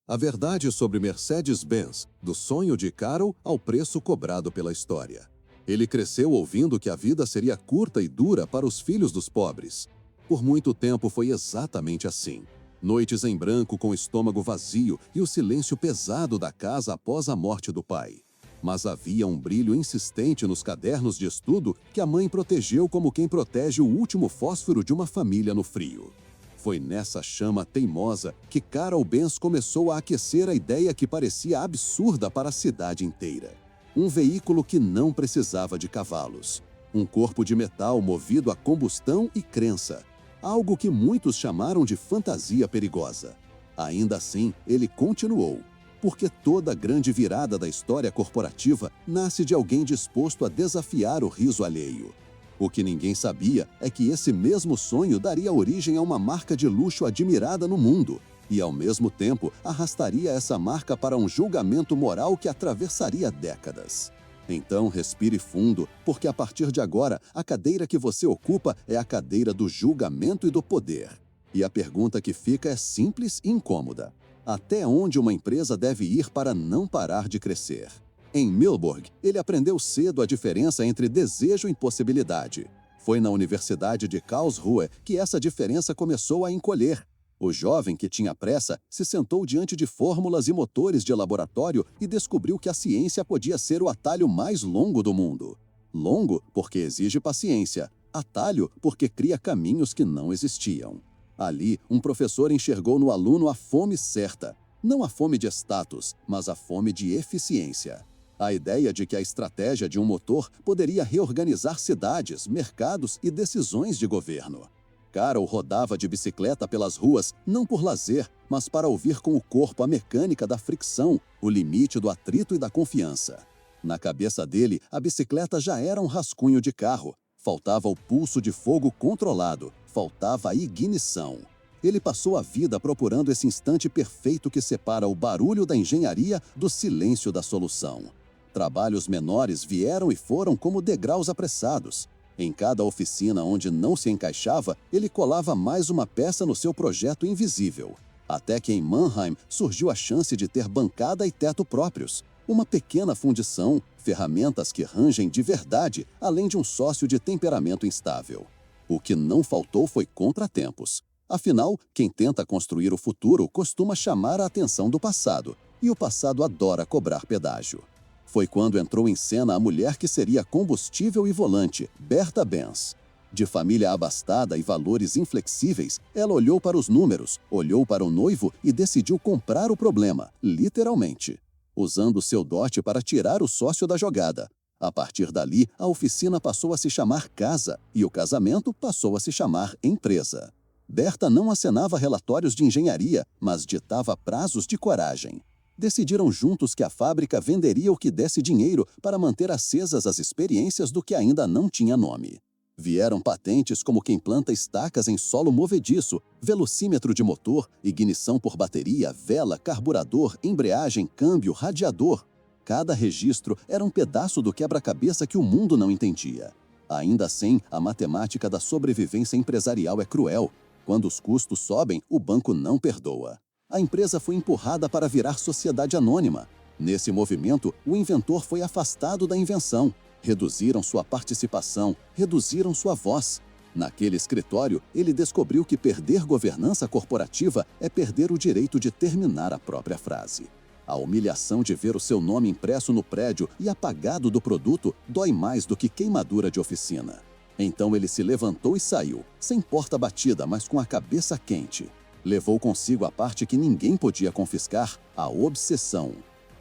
A verdade sobre Mercedes-Benz, do sonho de Carroll ao preço cobrado pela história. Ele cresceu ouvindo que a vida seria curta e dura para os filhos dos pobres. Por muito tempo foi exatamente assim. Noites em branco com o estômago vazio e o silêncio pesado da casa após a morte do pai. Mas havia um brilho insistente nos cadernos de estudo que a mãe protegeu como quem protege o último fósforo de uma família no frio. Foi nessa chama teimosa que Carroll Benz começou a aquecer a ideia que parecia absurda para a cidade inteira. Um veículo que não precisava de cavalos. Um corpo de metal movido a combustão e crença. Algo que muitos chamaram de fantasia perigosa. Ainda assim, ele continuou. Porque toda grande virada da história corporativa nasce de alguém disposto a desafiar o riso alheio. O que ninguém sabia é que esse mesmo sonho daria origem a uma marca de luxo admirada no mundo e, ao mesmo tempo, arrastaria essa marca para um julgamento moral que atravessaria décadas. Então, respire fundo, porque a partir de agora, a cadeira que você ocupa é a cadeira do julgamento e do poder. E a pergunta que fica é simples e incômoda. Até onde uma empresa deve ir para não parar de crescer? Em Milborg, ele aprendeu cedo a diferença entre desejo e possibilidade. Foi na Universidade de Karlsruhe que essa diferença começou a encolher. O jovem que tinha pressa se sentou diante de fórmulas e motores de laboratório e descobriu que a ciência podia ser o atalho mais longo do mundo. Longo porque exige paciência, atalho porque cria caminhos que não existiam. Ali, um professor enxergou no aluno a fome certa. Não a fome de status, mas a fome de eficiência. A ideia de que a estratégia de um motor poderia reorganizar cidades, mercados e decisões de governo. Carroll rodava de bicicleta pelas ruas, não por lazer, mas para ouvir com o corpo a mecânica da fricção, o limite do atrito e da confiança. Na cabeça dele, a bicicleta já era um rascunho de carro. Faltava o pulso de fogo controlado, faltava a ignição. Ele passou a vida procurando esse instante perfeito que separa o barulho da engenharia do silêncio da solução. Trabalhos menores vieram e foram como degraus apressados. Em cada oficina onde não se encaixava, ele colava mais uma peça no seu projeto invisível. Até que em Mannheim surgiu a chance de ter bancada e teto próprios. Uma pequena fundição, ferramentas que rangem de verdade, além de um sócio de temperamento instável. O que não faltou foi contratempos. Afinal, quem tenta construir o futuro costuma chamar a atenção do passado, e o passado adora cobrar pedágio. Foi quando entrou em cena a mulher que seria combustível e volante, Berta Benz. De família abastada e valores inflexíveis, ela olhou para os números, olhou para o noivo e decidiu comprar o problema, literalmente. Usando seu dote para tirar o sócio da jogada. A partir dali, a oficina passou a se chamar casa e o casamento passou a se chamar empresa. Berta não acenava relatórios de engenharia, mas ditava prazos de coragem. Decidiram juntos que a fábrica venderia o que desse dinheiro para manter acesas as experiências do que ainda não tinha nome. Vieram patentes como quem planta estacas em solo movediço, velocímetro de motor, ignição por bateria, vela, carburador, embreagem, câmbio, radiador. Cada registro era um pedaço do quebra-cabeça que o mundo não entendia. Ainda assim, a matemática da sobrevivência empresarial é cruel. Quando os custos sobem, o banco não perdoa. A empresa foi empurrada para virar sociedade anônima. Nesse movimento, o inventor foi afastado da invenção. Reduziram sua participação, reduziram sua voz. Naquele escritório, ele descobriu que perder governança corporativa é perder o direito de terminar a própria frase. A humilhação de ver o seu nome impresso no prédio e apagado do produto dói mais do que queimadura de oficina. Então ele se levantou e saiu, sem porta batida, mas com a cabeça quente. Levou consigo a parte que ninguém podia confiscar, a obsessão.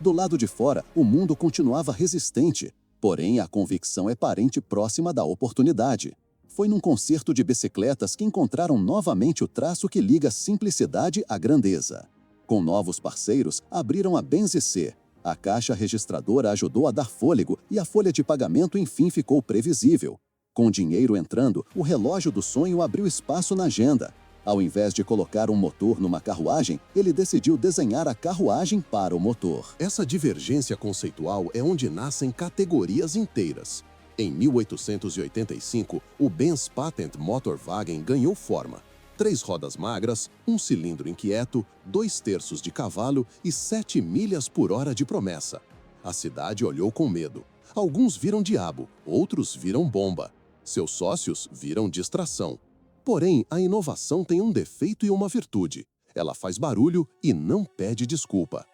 Do lado de fora, o mundo continuava resistente, porém a convicção é parente próxima da oportunidade. Foi num concerto de bicicletas que encontraram novamente o traço que liga simplicidade à grandeza. Com novos parceiros, abriram a Benz C. A caixa registradora ajudou a dar fôlego e a folha de pagamento enfim ficou previsível. Com dinheiro entrando, o relógio do sonho abriu espaço na agenda. Ao invés de colocar um motor numa carruagem, ele decidiu desenhar a carruagem para o motor. Essa divergência conceitual é onde nascem categorias inteiras. Em 1885, o Benz Patent Motorwagen ganhou forma. 3 rodas magras, um cilindro inquieto, 2/3 de cavalo e 7 milhas por hora de promessa. A cidade olhou com medo. Alguns viram diabo, outros viram bomba. Seus sócios viram distração. Porém, a inovação tem um defeito e uma virtude. Ela faz barulho e não pede desculpa.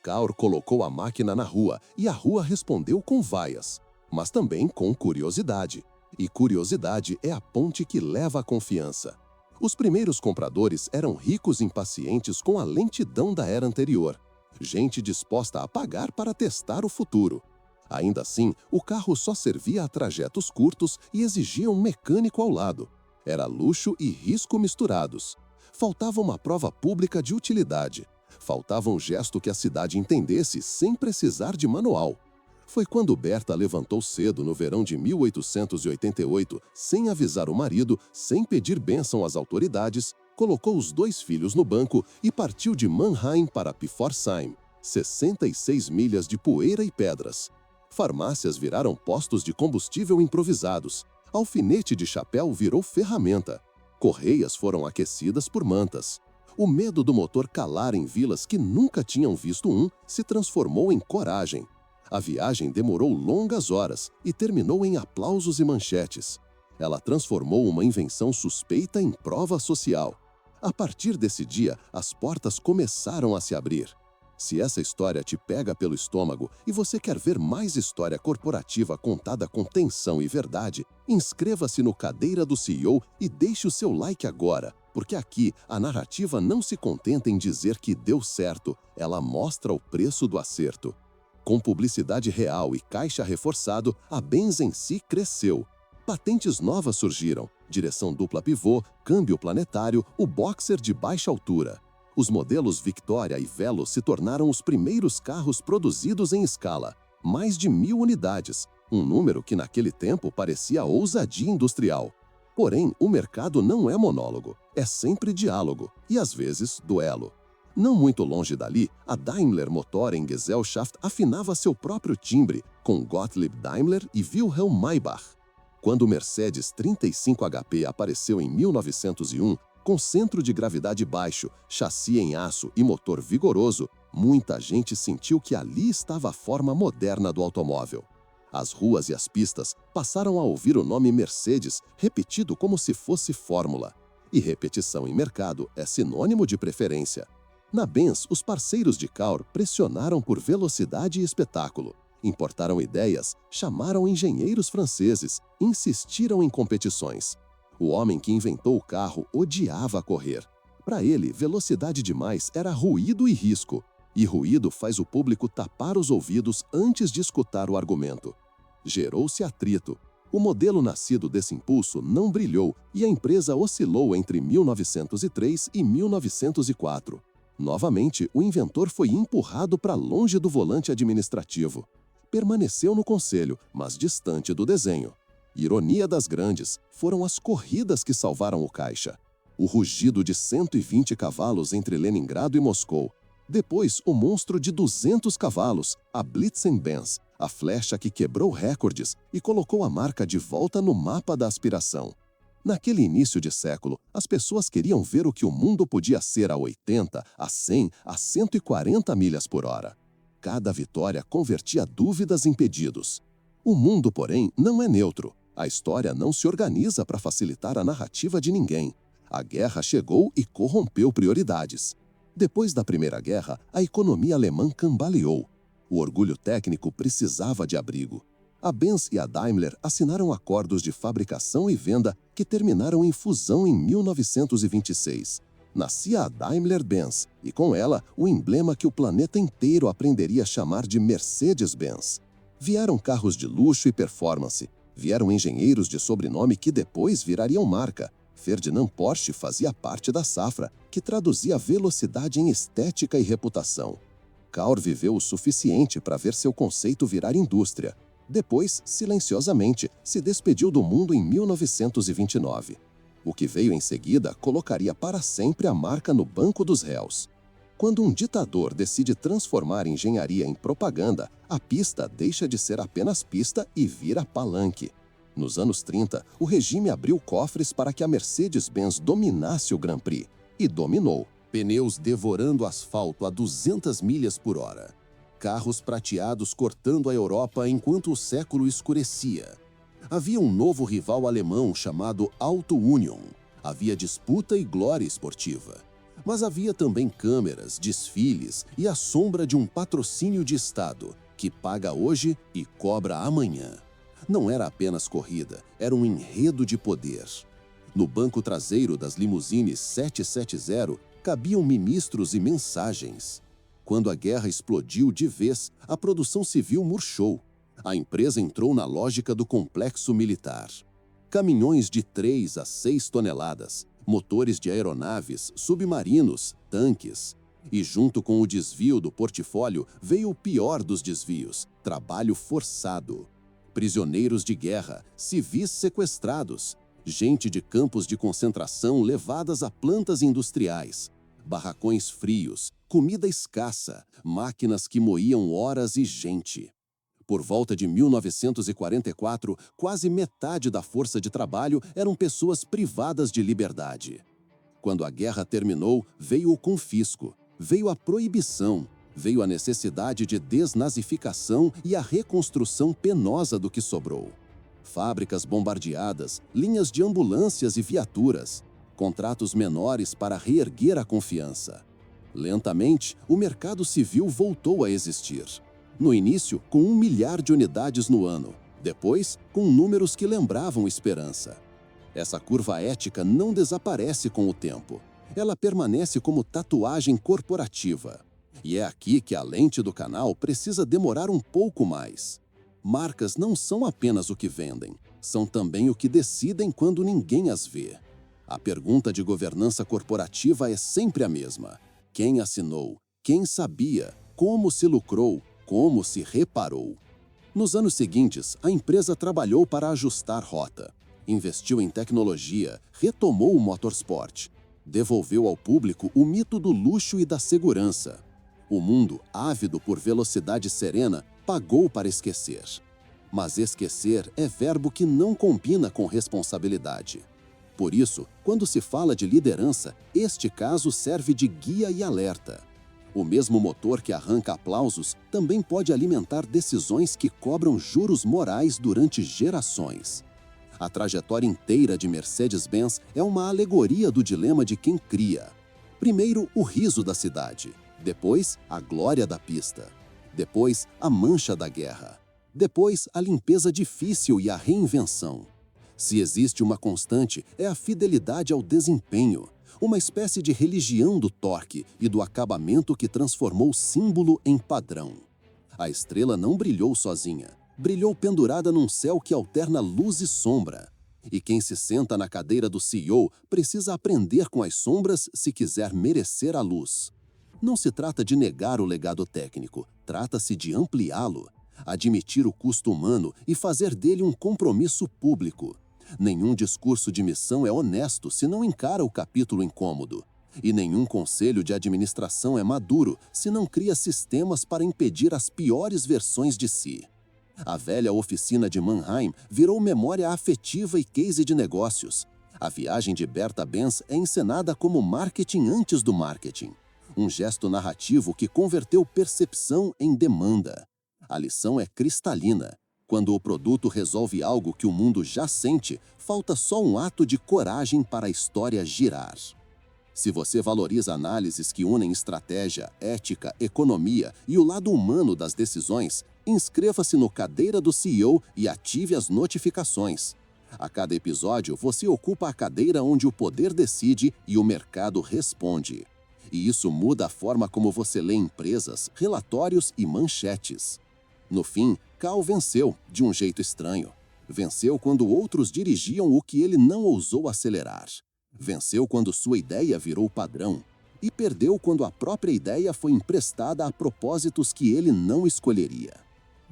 Kaur colocou a máquina na rua e a rua respondeu com vaias, mas também com curiosidade. E curiosidade é a ponte que leva à confiança. Os primeiros compradores eram ricos impacientes com a lentidão da era anterior. Gente disposta a pagar para testar o futuro. Ainda assim, o carro só servia a trajetos curtos e exigia um mecânico ao lado. Era luxo e risco misturados. Faltava uma prova pública de utilidade. Faltava um gesto que a cidade entendesse sem precisar de manual. Foi quando Berta levantou cedo no verão de 1888, sem avisar o marido, sem pedir bênção às autoridades, colocou os 2 filhos no banco e partiu de Mannheim para Pforzheim, 66 milhas de poeira e pedras. Farmácias viraram postos de combustível improvisados. Alfinete de chapéu virou ferramenta. Correias foram aquecidas por mantas. O medo do motor calar em vilas que nunca tinham visto um se transformou em coragem. A viagem demorou longas horas e terminou em aplausos e manchetes. Ela transformou uma invenção suspeita em prova social. A partir desse dia, as portas começaram a se abrir. Se essa história te pega pelo estômago e você quer ver mais história corporativa contada com tensão e verdade, inscreva-se no Cadeira do CEO e deixe o seu like agora, porque aqui a narrativa não se contenta em dizer que deu certo, ela mostra o preço do acerto. Com publicidade real e caixa reforçado, a Benz em si cresceu. Patentes novas surgiram, direção dupla pivô, câmbio planetário, o boxer de baixa altura. Os modelos Victoria e Velo se tornaram os primeiros carros produzidos em escala, mais de 1.000 unidades, um número que naquele tempo parecia ousadia industrial. Porém, o mercado não é monólogo, é sempre diálogo e, às vezes, duelo. Não muito longe dali, a Daimler Motor em Gesellschaft afinava seu próprio timbre com Gottlieb Daimler e Wilhelm Maybach. Quando o Mercedes 35 HP apareceu em 1901, com centro de gravidade baixo, chassi em aço e motor vigoroso, muita gente sentiu que ali estava a forma moderna do automóvel. As ruas e as pistas passaram a ouvir o nome Mercedes repetido como se fosse fórmula. E repetição em mercado é sinônimo de preferência. Na Benz, os parceiros de Kaur pressionaram por velocidade e espetáculo. Importaram ideias, chamaram engenheiros franceses, insistiram em competições. O homem que inventou o carro odiava correr. Para ele, velocidade demais era ruído e risco. E ruído faz o público tapar os ouvidos antes de escutar o argumento. Gerou-se atrito. O modelo nascido desse impulso não brilhou e a empresa oscilou entre 1903 e 1904. Novamente, o inventor foi empurrado para longe do volante administrativo. Permaneceu no conselho, mas distante do desenho. Ironia das grandes, foram as corridas que salvaram o caixa. O rugido de 120 cavalos entre Leningrado e Moscou. Depois, o monstro de 200 cavalos, a Blitzen-Benz, a flecha que quebrou recordes e colocou a marca de volta no mapa da aspiração. Naquele início de século, as pessoas queriam ver o que o mundo podia ser a 80, a 100, a 140 milhas por hora. Cada vitória convertia dúvidas em pedidos. O mundo, porém, não é neutro. A história não se organiza para facilitar a narrativa de ninguém. A guerra chegou e corrompeu prioridades. Depois da Primeira Guerra, a economia alemã cambaleou. O orgulho técnico precisava de abrigo. A Benz e a Daimler assinaram acordos de fabricação e venda que terminaram em fusão em 1926. Nascia a Daimler-Benz e, com ela, o emblema que o planeta inteiro aprenderia a chamar de Mercedes-Benz. Vieram carros de luxo e performance. Vieram engenheiros de sobrenome que depois virariam marca. Ferdinand Porsche fazia parte da safra, que traduzia velocidade em estética e reputação. Kaur viveu o suficiente para ver seu conceito virar indústria. Depois, silenciosamente, se despediu do mundo em 1929. O que veio em seguida colocaria para sempre a marca no banco dos réus. Quando um ditador decide transformar engenharia em propaganda, a pista deixa de ser apenas pista e vira palanque. Nos anos 30, o regime abriu cofres para que a Mercedes-Benz dominasse o Grand Prix. E dominou. Pneus devorando asfalto a 200 milhas por hora. Carros prateados cortando a Europa enquanto o século escurecia. Havia um novo rival alemão chamado Auto Union. Havia disputa e glória esportiva. Mas havia também câmeras, desfiles e a sombra de um patrocínio de Estado, que paga hoje e cobra amanhã. Não era apenas corrida, era um enredo de poder. No banco traseiro das limusines 770, cabiam ministros e mensagens. Quando a guerra explodiu de vez, a produção civil murchou. A empresa entrou na lógica do complexo militar. Caminhões de 3 a 6 toneladas, motores de aeronaves, submarinos, tanques. E junto com o desvio do portfólio veio o pior dos desvios: trabalho forçado. Prisioneiros de guerra, civis sequestrados, gente de campos de concentração levadas a plantas industriais, barracões frios, comida escassa, máquinas que moíam horas e gente. Por volta de 1944, quase metade da força de trabalho eram pessoas privadas de liberdade. Quando a guerra terminou, veio o confisco, veio a proibição, veio a necessidade de desnazificação e a reconstrução penosa do que sobrou. Fábricas bombardeadas, linhas de ambulâncias e viaturas, contratos menores para reerguer a confiança. Lentamente, o mercado civil voltou a existir. No início, com 1 milhar de unidades no ano. Depois, com números que lembravam esperança. Essa curva ética não desaparece com o tempo. Ela permanece como tatuagem corporativa. E é aqui que a lente do canal precisa demorar um pouco mais. Marcas não são apenas o que vendem, são também o que decidem quando ninguém as vê. A pergunta de governança corporativa é sempre a mesma. Quem assinou? Quem sabia? Como se lucrou? Como se reparou? Nos anos seguintes, a empresa trabalhou para ajustar rota. Investiu em tecnologia, retomou o motorsport. Devolveu ao público o mito do luxo e da segurança. O mundo, ávido por velocidade serena, pagou para esquecer. Mas esquecer é verbo que não combina com responsabilidade. Por isso, quando se fala de liderança, este caso serve de guia e alerta. O mesmo motor que arranca aplausos também pode alimentar decisões que cobram juros morais durante gerações. A trajetória inteira de Mercedes-Benz é uma alegoria do dilema de quem cria. Primeiro, o riso da cidade. Depois, a glória da pista. Depois, a mancha da guerra. Depois, a limpeza difícil e a reinvenção. Se existe uma constante, é a fidelidade ao desempenho, uma espécie de religião do torque e do acabamento que transformou símbolo em padrão. A estrela não brilhou sozinha, brilhou pendurada num céu que alterna luz e sombra. E quem se senta na cadeira do CEO precisa aprender com as sombras se quiser merecer a luz. Não se trata de negar o legado técnico, trata-se de ampliá-lo, admitir o custo humano e fazer dele um compromisso público. Nenhum discurso de missão é honesto se não encara o capítulo incômodo. E nenhum conselho de administração é maduro se não cria sistemas para impedir as piores versões de si. A velha oficina de Mannheim virou memória afetiva e case de negócios. A viagem de Berta Benz é encenada como marketing antes do marketing. Um gesto narrativo que converteu percepção em demanda. A lição é cristalina. Quando o produto resolve algo que o mundo já sente, falta só um ato de coragem para a história girar. Se você valoriza análises que unem estratégia, ética, economia e o lado humano das decisões, inscreva-se no Cadeira do CEO e ative as notificações. A cada episódio, você ocupa a cadeira onde o poder decide e o mercado responde. E isso muda a forma como você lê empresas, relatórios e manchetes. No fim, Cal venceu, de um jeito estranho. Venceu quando outros dirigiam o que ele não ousou acelerar. Venceu quando sua ideia virou padrão. E perdeu quando a própria ideia foi emprestada a propósitos que ele não escolheria.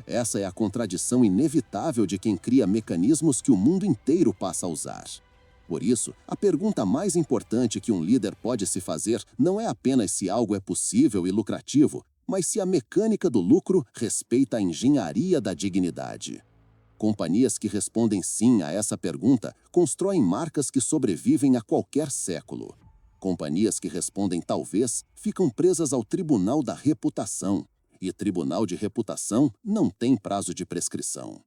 Essa é a contradição inevitável de quem cria mecanismos que o mundo inteiro passa a usar. Por isso, a pergunta mais importante que um líder pode se fazer não é apenas se algo é possível e lucrativo, mas se a mecânica do lucro respeita a engenharia da dignidade. Companhias que respondem sim a essa pergunta constroem marcas que sobrevivem a qualquer século. Companhias que respondem talvez ficam presas ao tribunal da reputação. E tribunal de reputação não tem prazo de prescrição.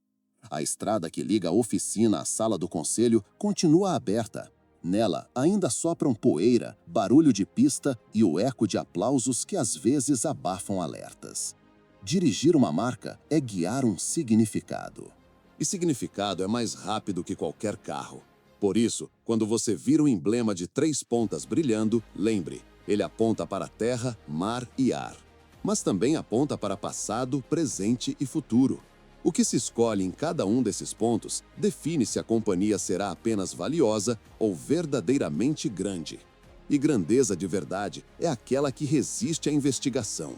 A estrada que liga a oficina à sala do conselho continua aberta. Nela ainda sopram poeira, barulho de pista e o eco de aplausos que às vezes abafam alertas. Dirigir uma marca é guiar um significado. E significado é mais rápido que qualquer carro. Por isso, quando você vira um emblema de 3 pontas brilhando, lembre, ele aponta para terra, mar e ar. Mas também aponta para passado, presente e futuro. O que se escolhe em cada um desses pontos define se a companhia será apenas valiosa ou verdadeiramente grande. E grandeza de verdade é aquela que resiste à investigação.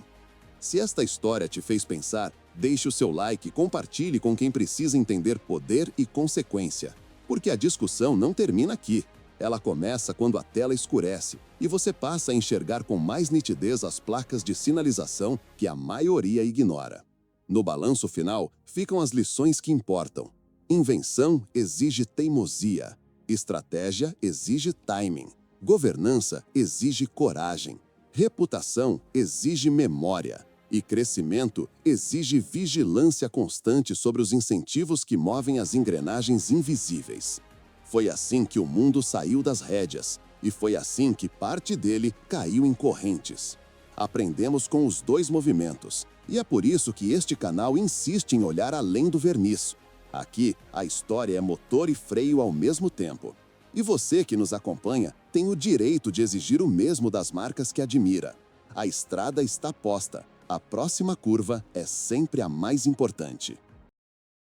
Se esta história te fez pensar, deixe o seu like e compartilhe com quem precisa entender poder e consequência. Porque a discussão não termina aqui. Ela começa quando a tela escurece e você passa a enxergar com mais nitidez as placas de sinalização que a maioria ignora. No balanço final, ficam as lições que importam. Invenção exige teimosia. Estratégia exige timing. Governança exige coragem. Reputação exige memória. E crescimento exige vigilância constante sobre os incentivos que movem as engrenagens invisíveis. Foi assim que o mundo saiu das rédeas. E foi assim que parte dele caiu em correntes. Aprendemos com os 2 movimentos. E é por isso que este canal insiste em olhar além do verniz. Aqui, a história é motor e freio ao mesmo tempo. E você que nos acompanha tem o direito de exigir o mesmo das marcas que admira. A estrada está posta. A próxima curva é sempre a mais importante.